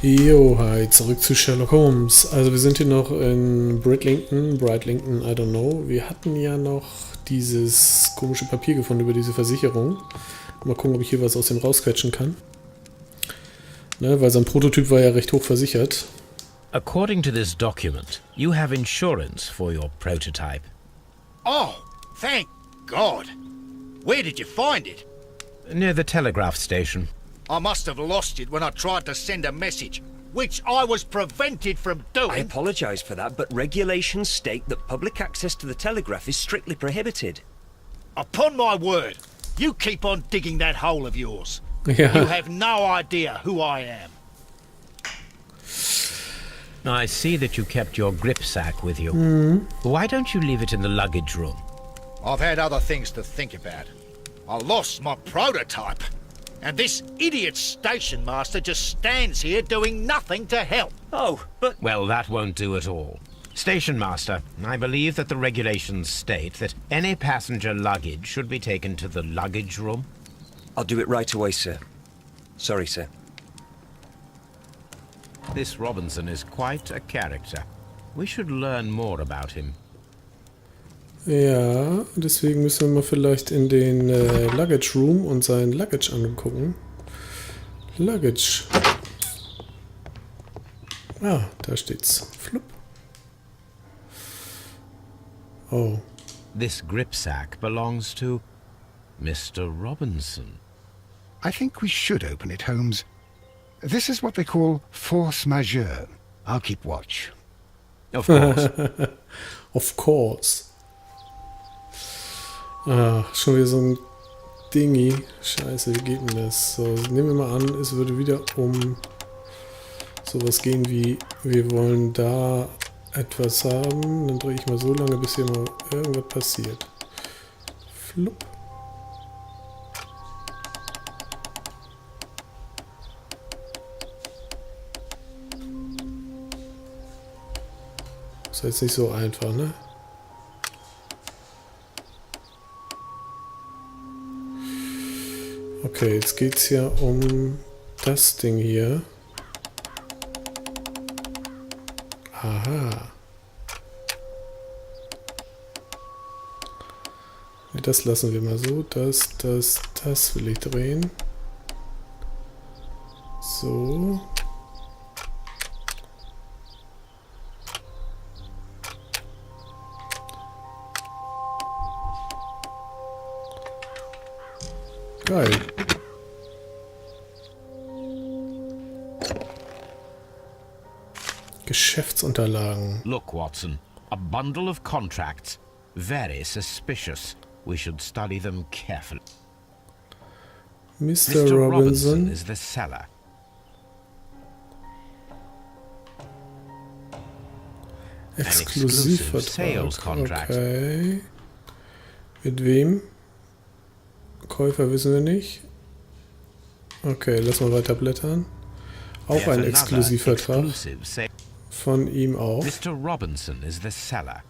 Jo, hi, zurück zu Sherlock Holmes. Also wir sind hier noch in Bridlington, I don't know. Wir hatten ja noch dieses komische Papier gefunden über diese Versicherung. Mal gucken, ob ich hier was aus dem rausquetschen kann. Ne, weil sein Prototyp war ja recht hoch versichert. According to this document, you have insurance for your prototype. Oh, thank God. Where did you find it? Near the telegraph station. I must have lost it when I tried to send a message, which I was prevented from doing. I apologize for that, but regulations state that public access to the telegraph is strictly prohibited. Upon my word, you keep on digging that hole of yours. Ja. You have no idea who I am. I see that you kept your grip sack with you. Why don't you leave it in the luggage room? I've had other things to think about. I lost my prototype. And this idiot station master just stands here doing nothing to help. Oh, but... Well, that won't do at all. Station master, I believe that the regulations state that any passenger luggage should be taken to the luggage room. I'll do it right away, sir. Sorry, sir. This Robinson is quite a character. We should learn more about him. Ja, deswegen müssen wir mal vielleicht in den Luggage Room und sein Luggage angucken. Luggage. Ah, da steht's. Flupp. Oh. This grip sack belongs to Mr. Robinson. I think we should open it, Holmes. This is what they call force majeure. I'll keep watch. Of course. Of course. Ah, schon wieder so ein Dingi. Scheiße, wie geht denn das? So, nehmen wir mal an, es würde wieder um sowas gehen wie, wir wollen da etwas haben. Dann drehe ich mal so lange, bis hier mal irgendwas passiert. Flupp. Ist jetzt nicht so einfach, ne? Okay, jetzt geht es ja um das Ding hier. Aha. Das lassen wir mal so. Das will ich drehen. So. Geil. Geschäftsunterlagen. Look, Watson, a bundle of contracts. Very suspicious. We should study them carefully. Mr. Robinson is the seller. Exklusivvertrag. Okay. Mit wem? Käufer wissen wir nicht. Okay, lass mal weiter blättern. Auch ein Exklusivvertrag. Von ihm auch. Mr. Robinson is the seller.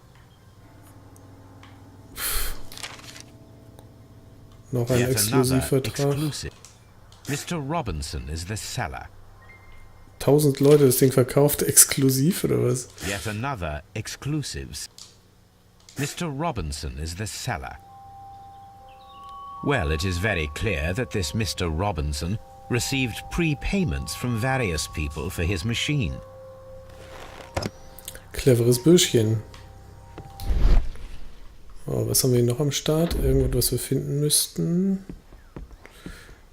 Noch ein Exklusivvertrag. Mr. Robinson is the seller. 1000 Leute das Ding verkauft, exklusiv oder was? Yet another exclusives. Mr. Robinson is the seller. Well, it is very clear that this Mr. Robinson received prepayments from various people for his machine. Cleveres Bürschchen. Oh, was haben wir hier noch am Start? Irgendwas, was wir finden müssten.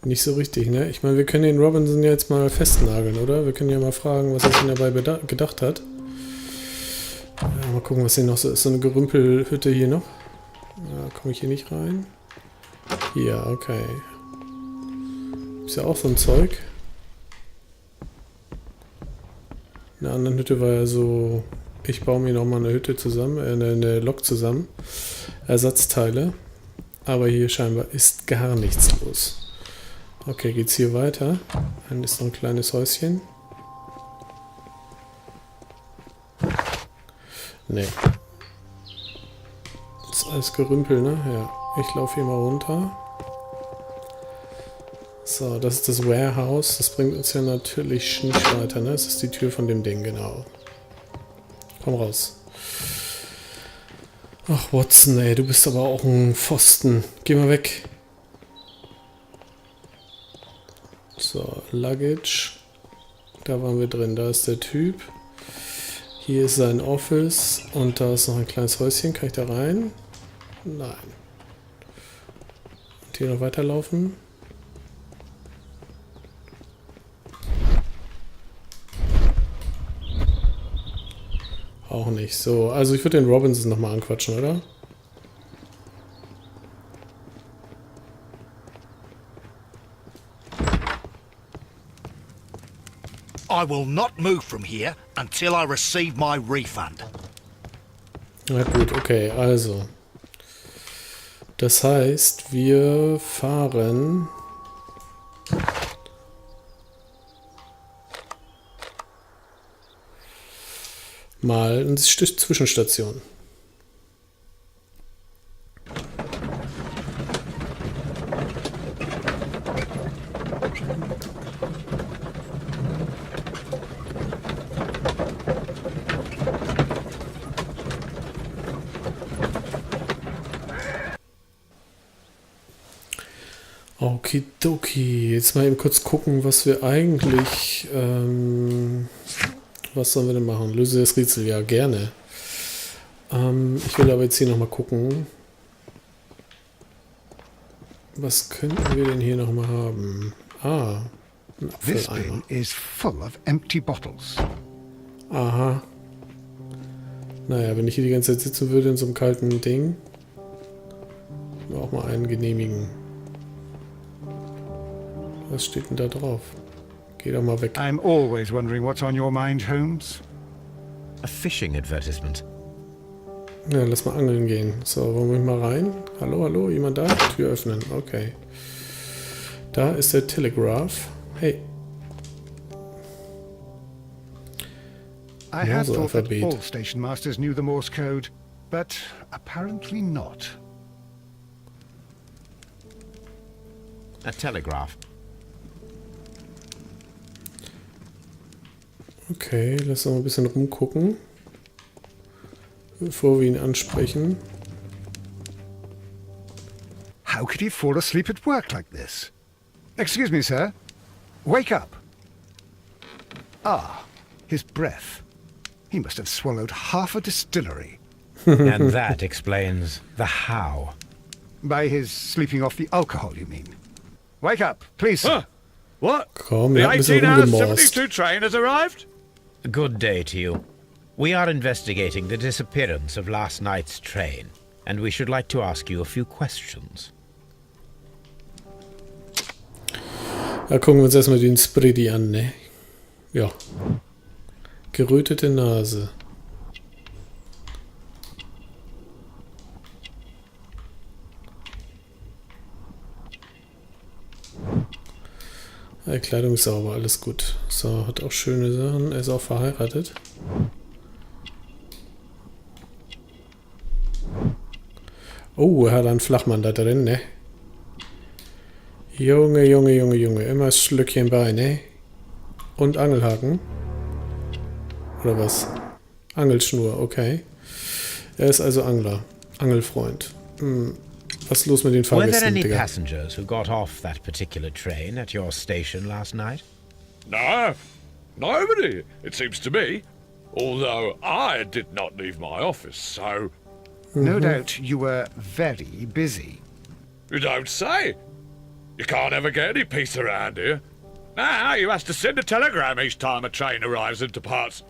Nicht so richtig, ne? Ich meine, wir können den Robinson jetzt mal festnageln, oder? Wir können ja mal fragen, was er sich dabei gedacht hat. Ja, mal gucken, was hier noch so ist. So eine Gerümpelhütte hier noch. Ja, komme ich hier nicht rein? Hier, okay. Ist ja auch so ein Zeug. In der anderen Hütte war ja so, ich baue mir nochmal eine Hütte zusammen, eine Lok zusammen. Ersatzteile. Aber hier scheinbar ist gar nichts los. Okay, geht's hier weiter. Dann ist noch ein kleines Häuschen. Nee. Das ist alles Gerümpel, ne? Ja. Ich laufe hier mal runter. So, das ist das Warehouse. Das bringt uns ja natürlich nicht weiter, ne? Das ist die Tür von dem Ding, genau. Komm raus. Ach, Watson, ey, du bist aber auch ein Pfosten. Geh mal weg. So, Luggage. Da waren wir drin. Da ist der Typ. Hier ist sein Office. Und da ist noch ein kleines Häuschen. Kann ich da rein? Nein. Und hier noch weiterlaufen? Auch nicht. So, also ich würde den Robinson nochmal anquatschen, oder? I will not move from here until I receive my refund. Na gut, okay, also. Das heißt, wir fahren... mal eine Zwischenstation. Okidoki. Jetzt mal eben kurz gucken, was wir eigentlich... was sollen wir denn machen? Löse das Rätsel, ja, gerne. Ich will aber jetzt hier nochmal gucken. Was könnten wir denn hier nochmal haben? Ah, ein This Apfeleimer. bin is full of empty bottles. Aha. Naja, wenn ich hier die ganze Zeit sitzen würde in so einem kalten Ding, wir auch mal einen genehmigen. Was steht denn da drauf? Geh doch mal weg. I'm always wondering what's on your mind, Holmes. A fishing advertisement. Ja, lass mal angeln gehen. So, wollen wir mal rein? Hallo, hallo, jemand da? Tür öffnen, okay. Da ist der Telegraph. Hey. I had so thought that alphabet. all station masters knew the Morse code, but apparently not. A telegraph. Okay, lass uns mal ein bisschen rumgucken, bevor wir ihn ansprechen. How could he fall asleep at work like this? Excuse me, sir. Wake up. Ah, his breath. He must have swallowed half a distillery. And that explains the how. By his sleeping off the alcohol, you mean? Wake up, please, sir. Huh? What? Komm, The der hat ein bisschen 18 hours rumgemorst. 72 train has arrived? Good day to you. We are investigating the disappearance of last night's train, and we should like to ask you a few questions. Da gucken wir uns erstmal den Spritti an, ne? Ja. Gerötete Nase. Ja, Kleidung ist sauber, alles gut. So, hat auch schöne Sachen. Er ist auch verheiratet. Oh, er hat einen Flachmann da drin, ne? Junge, Junge, Junge, Junge. Immer ein Schlückchen bei, ne? Und Angelhaken. Oder was? Angelschnur, okay. Er ist also Angler. Angelfreund. Was ist los mit den Were there Fahrgästen, any Digga? passengers who got off that particular train at your station last night? No, nobody, it seems to me. Although I did not leave my office, so... No doubt you were very busy. You don't say. You can't ever get any peace around here. Now you have to send a telegram each time a train arrives and departs.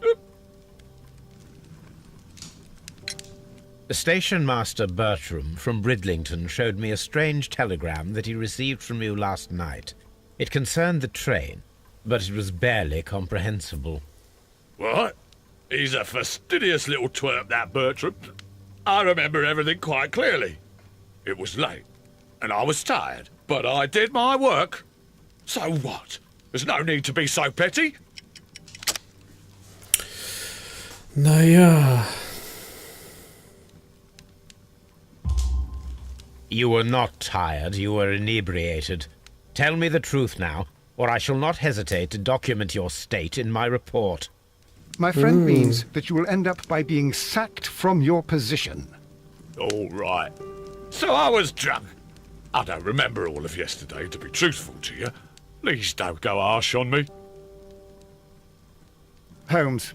Station Master Bertram from Bridlington showed me a strange telegram that he received from you last night. It concerned the train, but it was barely comprehensible. What? He's a fastidious little twerp, that Bertram. I remember everything quite clearly. It was late, and I was tired, but I did my work. So what? There's no need to be so petty. Naja. You were not tired, you were inebriated. Tell me the truth now, or I shall not hesitate to document your state in my report. My friend means that you will end up by being sacked from your position. All right. So I was drunk. I don't remember all of yesterday, to be truthful to you. Please don't go harsh on me. Holmes,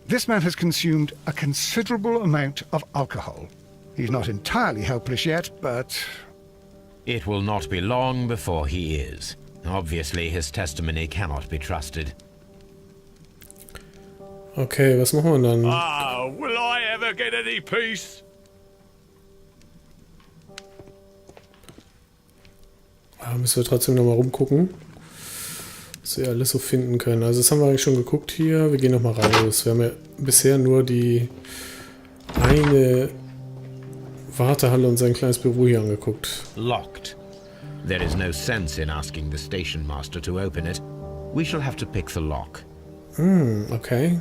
this man has consumed a considerable amount of alcohol. He's not entirely helpless yet, but... It will not be long before he is. Obviously, his testimony cannot be trusted. Okay, was machen wir dann? Oh, will I ever get any peace? Müssen wir trotzdem nochmal rumgucken, was wir alles so finden können. Also das haben wir eigentlich schon geguckt hier. Wir gehen nochmal raus. Wir haben ja bisher nur die eine Wartehalle und sein kleines Büro hier angeguckt. Locked. There is no sense in asking the station master to open it. We shall have to pick the lock. Okay.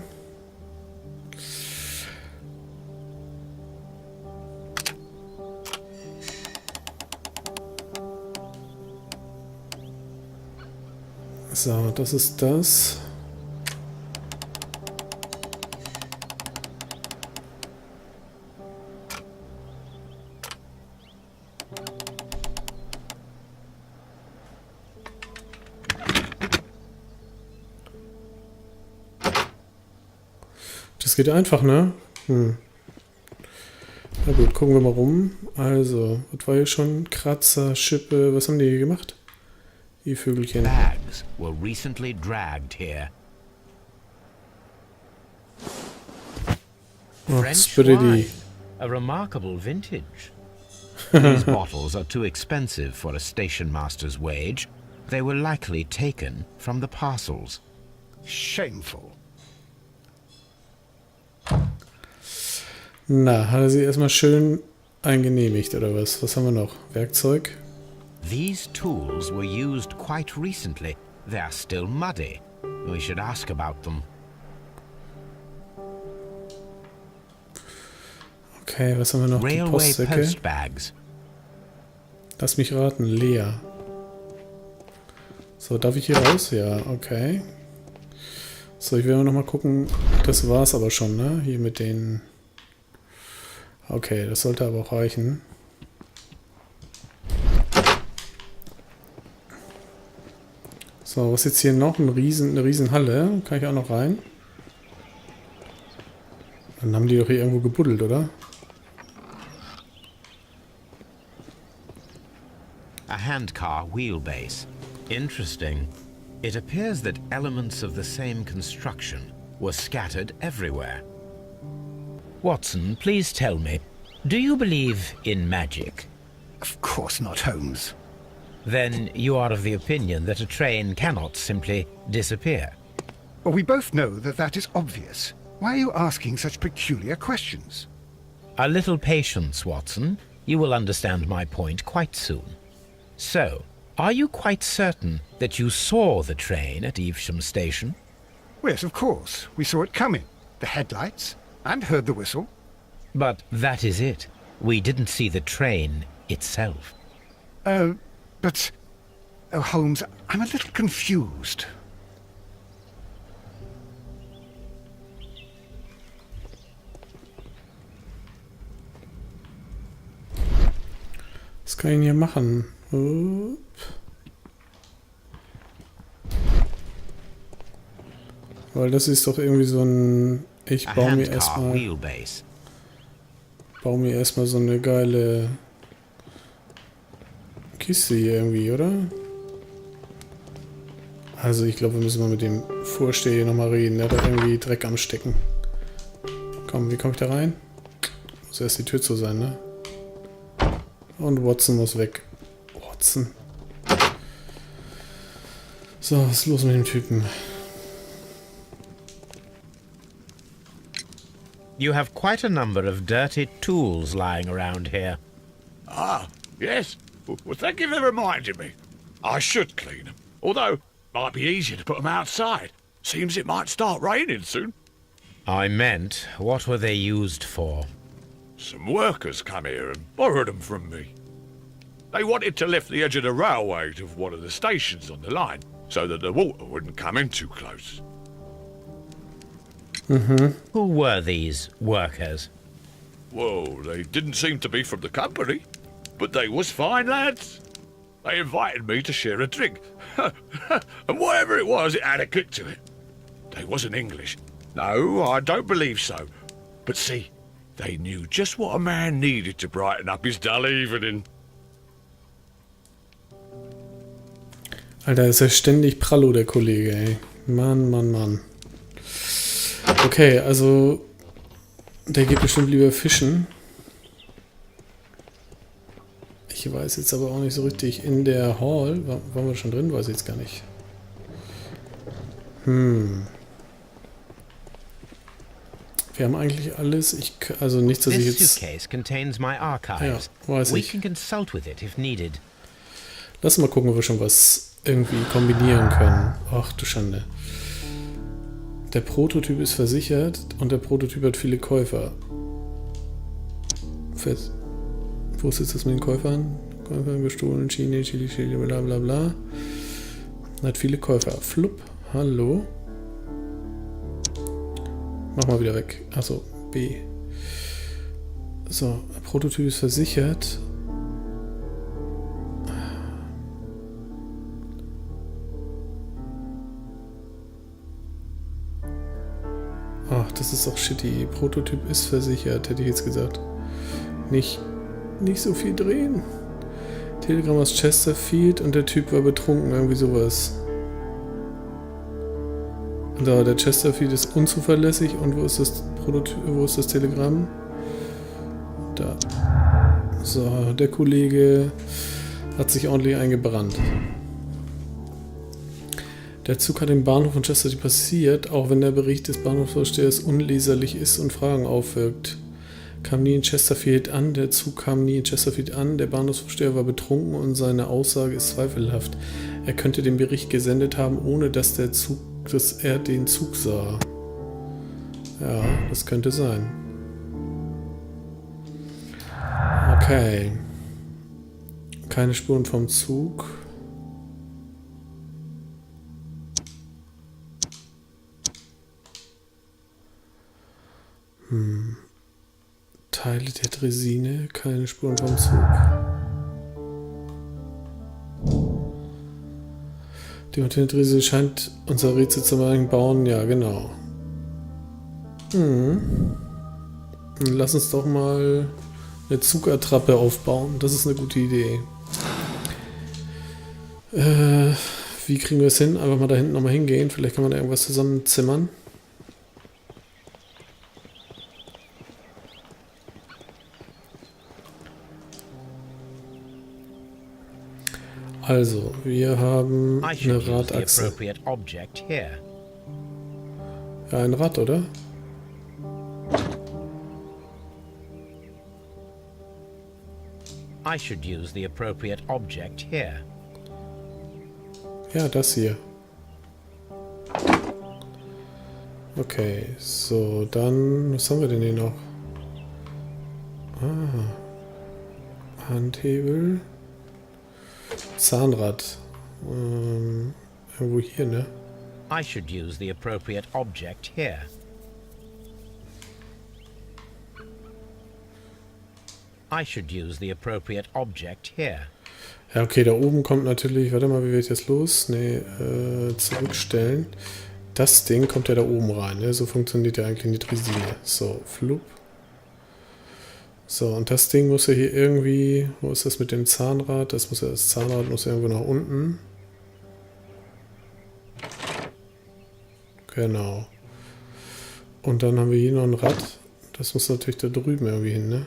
So, das ist das. Das geht einfach, ne? Na gut, gucken wir mal rum. Also, was war hier schon? Kratzer, Schippe, was haben die hier gemacht? Die Vögelchen. Bags were recently dragged here. Oh, French Spritti. wine, a remarkable vintage. These bottles are too expensive for a station master's wage. They were likely taken from the parcels. Shameful. Na, hat er sie erstmal schön eingenehmigt, oder was? Was haben wir noch? Werkzeug? These tools were used quite recently. They are still muddy. We should ask about them. Okay, was haben wir noch? Die Railway Postsäcke. post bags. Lass mich raten, leer. So, darf ich hier raus? Ja, okay. So, ich will noch mal gucken. Das war's aber schon, ne? Hier mit den... Okay, das sollte aber auch reichen. So, was ist jetzt hier noch? Eine riesen Halle. Kann ich auch noch rein? Dann haben die doch hier irgendwo gebuddelt, oder? A handcar wheelbase. Interesting. It appears that elements of the same construction were scattered everywhere. Watson, please tell me, do you believe in magic? Of course not, Holmes. Then you are of the opinion that a train cannot simply disappear. Well, we both know that that is obvious. Why are you asking such peculiar questions? A little patience, Watson. You will understand my point quite soon. So, are you quite certain that you saw the train at Evesham Station? Yes, of course. We saw it coming. The headlights. And heard the whistle. But that is it. We didn't see the train itself. But... Oh, Holmes, I'm a little confused. Was kann ich denn hier machen? Upp. Weil das ist doch irgendwie so ein... Ich A baue mir handcar wheelbase. erstmal so eine geile Kiste hier irgendwie, oder? Also ich glaube, wir müssen mal mit dem Vorsteher hier nochmal reden. Der hat da irgendwie Dreck am Stecken. Komm, wie komme ich da rein? Muss erst die Tür zu sein, ne? Und Watson muss weg. Watson. So, was ist los mit dem Typen? You have quite a number of dirty tools lying around here. Ah, yes. Well, thank you for reminding me. I should clean them. Although, might be easier to put them outside. Seems it might start raining soon. I meant, what were they used for? Some workers come here and borrowed them from me. They wanted to lift the edge of the railway to one of the stations on the line, so that the water wouldn't come in too close. Who were these workers? Well, they didn't seem to be from the company, but they was fine lads. They invited me to share a drink, and whatever it was, it had a kick to it. They wasn't English. No, I don't believe so. But see, they knew just what a man needed to brighten up his dull evening. Alter, ist ja ständig Prallo, der Kollege, ey. Mann, Mann, Mann. Okay, also der geht bestimmt lieber fischen. Ich weiß jetzt aber auch nicht so richtig. In der Hall, waren wir schon drin? Weiß ich jetzt gar nicht. Wir haben eigentlich alles. Also nichts, dass ich This jetzt... suitcase contains my archives. Ja, weiß We ich. can consult with it if needed. Lass mal gucken, ob wir schon was irgendwie kombinieren können. Ach du Schande. Der Prototyp ist versichert und der Prototyp hat viele Käufer. Wo ist jetzt das mit den Käufern? Käufer gestohlen, Chile, bla bla bla. Hat viele Käufer. Flupp, hallo. Mach mal wieder weg. Achso, B. So, der Prototyp ist versichert. Ach, das ist auch shitty. Prototyp ist versichert, hätte ich jetzt gesagt. Nicht so viel drehen. Telegramm aus Chesterfield und der Typ war betrunken, irgendwie sowas. So, der Chesterfield ist unzuverlässig und wo ist das Prototyp, wo ist das Telegramm? Da. So, der Kollege hat sich ordentlich eingebrannt. Der Zug hat im Bahnhof von Chesterfield passiert, auch wenn der Bericht des Bahnhofsvorstehers unleserlich ist und Fragen aufwirkt. Kam nie in Chesterfield an, der Zug kam nie in Chesterfield an, der Bahnhofsvorsteher war betrunken und seine Aussage ist zweifelhaft. Er könnte den Bericht gesendet haben, ohne dass er den Zug sah. Ja, das könnte sein. Okay. Keine Spuren vom Zug. Teile der Dresine, keine Spuren vom Zug. Die Martine Dresine scheint unser Rätsel zu bauen, ja genau. Lass uns doch mal eine Zugattrappe aufbauen, das ist eine gute Idee. Wie kriegen wir es hin? Einfach mal da hinten nochmal hingehen, vielleicht kann man da irgendwas zusammenzimmern. Also, wir haben I should eine use the Radachse. appropriate object here. Ja, ein Rad, oder? I should use the appropriate object here. Ja, das hier. Okay, so, dann, was haben wir denn hier noch? Handhebel. Zahnrad. Irgendwo hier, ne? I should use the appropriate object here. I should use the appropriate object here. Ja, okay, da oben kommt natürlich, warte mal, wie wird jetzt los? Ne, zurückstellen. Das Ding kommt ja da oben rein, ne? So funktioniert ja eigentlich die Dresine. So, flup. So, und das Ding muss ja hier irgendwie, wo ist das mit dem Zahnrad? Das Zahnrad muss ja irgendwo nach unten. Genau. Und dann haben wir hier noch ein Rad. Das muss natürlich da drüben irgendwie hin, ne?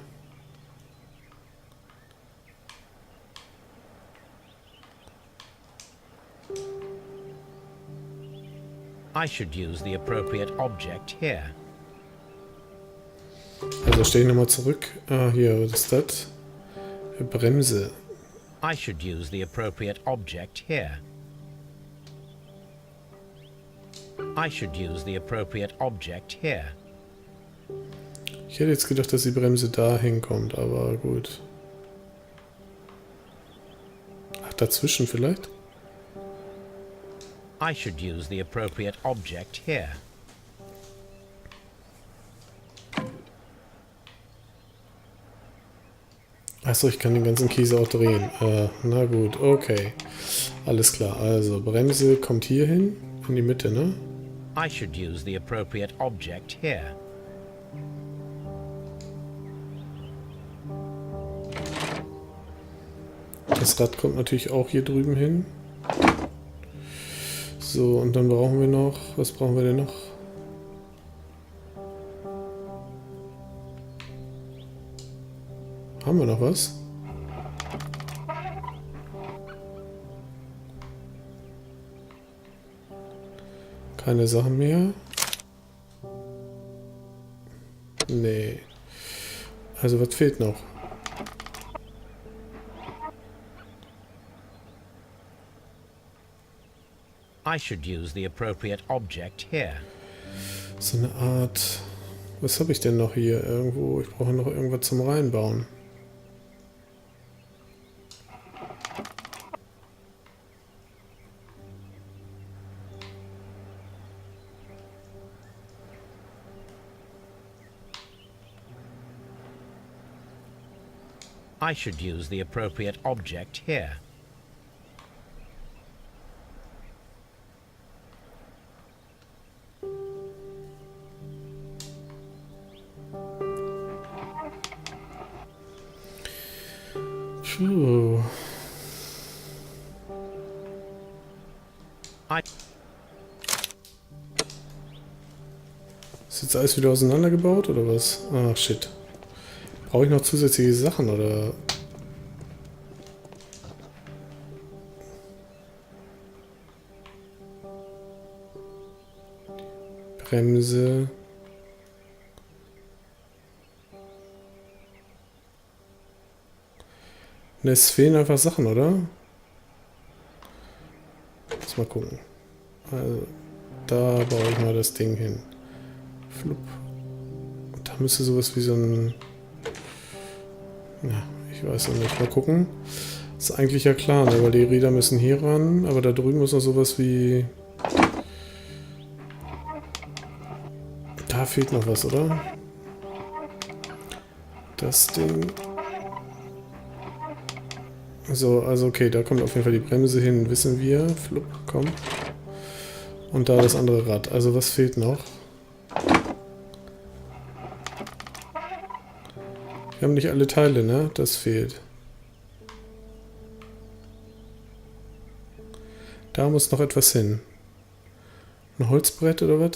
I should use the appropriate object here. Also stehe ich nochmal zurück. Ah, hier, was ist das? Bremse. I should use the appropriate object here. I should use the appropriate object here. Ich hätte jetzt gedacht, dass die Bremse da hinkommt, aber gut. dazwischen vielleicht? I should use the appropriate object here. Achso, ich kann den ganzen Käse auch drehen. Na gut, okay. Alles klar. Also, Bremse kommt hier hin, in die Mitte, ne? I should use the appropriate object here. Das Rad kommt natürlich auch hier drüben hin. So, und dann brauchen wir noch... Was brauchen wir denn noch? Haben wir noch was? Keine Sachen mehr? Nee. Also was fehlt noch? I should use the appropriate object here. So eine Art... Was habe ich denn noch hier irgendwo? Ich brauche noch irgendwas zum Reinbauen. I should use the appropriate object here. Puh. Ist jetzt alles wieder auseinandergebaut oder was? Ach shit. Brauche ich noch zusätzliche Sachen oder? Bremse. Ne, es fehlen einfach Sachen, oder? Lass mal gucken. Also, da baue ich mal das Ding hin. Flupp. Und da müsste sowas wie so ein... Ja, ich weiß noch nicht. Mal gucken. Ist eigentlich ja klar, ne? Weil die Räder müssen hier ran, aber da drüben muss noch sowas wie... Da fehlt noch was, oder? Das Ding... So, also okay, da kommt auf jeden Fall die Bremse hin, wissen wir. Flupp, komm. Und da das andere Rad. Also was fehlt noch? Wir haben nicht alle Teile, ne? Das fehlt. Da muss noch etwas hin. Ein Holzbrett oder was?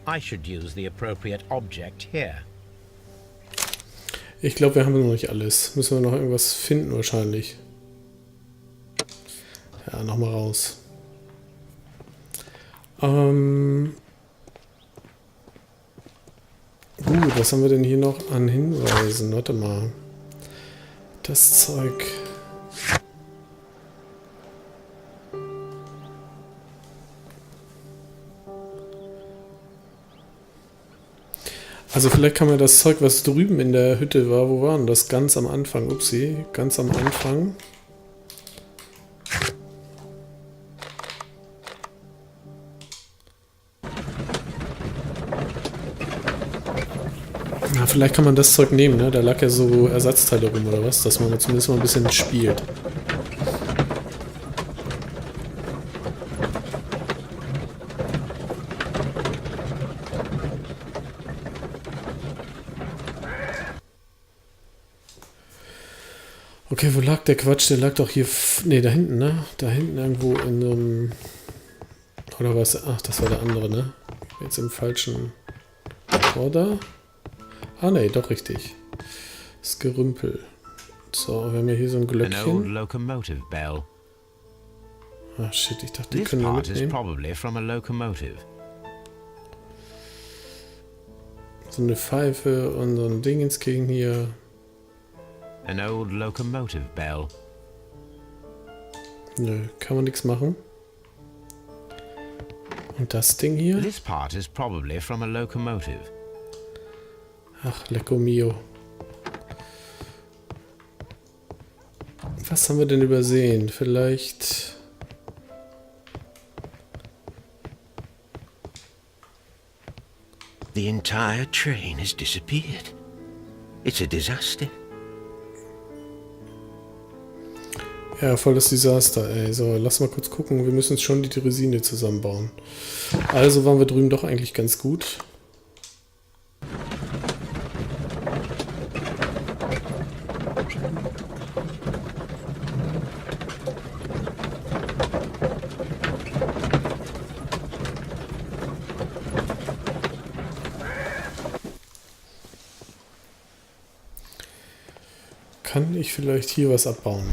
I should use the appropriate object here. Ich glaube, wir haben noch nicht alles. Müssen wir noch irgendwas finden wahrscheinlich. Ja, nochmal raus. Was haben wir denn hier noch an Hinweisen? Warte mal. Das Zeug... Also vielleicht kann man das Zeug, was drüben in der Hütte war, wo war denn das? Ganz am Anfang, upsie, ganz am Anfang. Na, vielleicht kann man das Zeug nehmen, ne? Da lag ja so Ersatzteile rum oder was, dass man zumindest mal ein bisschen spielt. Okay, wo lag der Quatsch? Der lag doch hier... Ne, da hinten, ne? Da hinten irgendwo in einem... Oder was? Ach, das war der andere, ne? Jetzt im falschen... Oder? Ah, ne, doch richtig. Das Gerümpel. So, wir haben ja hier so ein An old Glöckchen. locomotive bell. Ah, shit, ich dachte, die This können wir part is mitnehmen. probably from a locomotive. So eine Pfeife und so ein Dingenskirchen hier. An old locomotive bell. Nö, kann man nichts machen. Und das Ding hier? This part is probably from a locomotive. Ach, lecco mio. Was haben wir denn übersehen? Vielleicht... The entire train has disappeared. It's a disaster. Ja, volles Desaster, ey. So, lass mal kurz gucken. Wir müssen jetzt schon die Dresine zusammenbauen. Also waren wir drüben doch eigentlich ganz gut. Kann ich vielleicht hier was abbauen?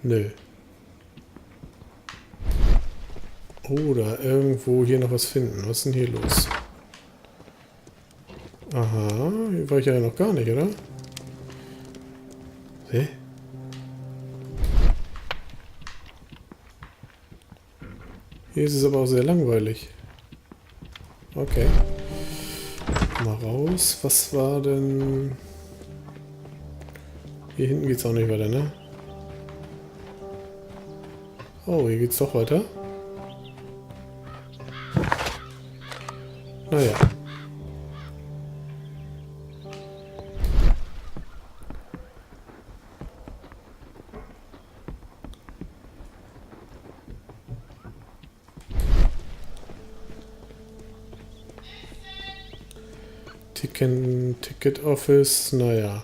Nö. Oder irgendwo hier noch was finden. Was ist denn hier los? Aha, hier war ich ja noch gar nicht, oder? Hä? Hier ist es aber auch sehr langweilig. Okay. Mal raus. Was war denn... Hier hinten geht's auch nicht weiter, ne? Oh, hier geht's doch weiter. Naja. Ticket Office, naja.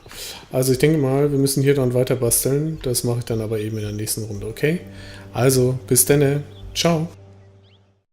Also ich denke mal, wir müssen hier dran weiter basteln. Das mache ich dann aber eben in der nächsten Runde, okay? Also, bis denne. Ciao.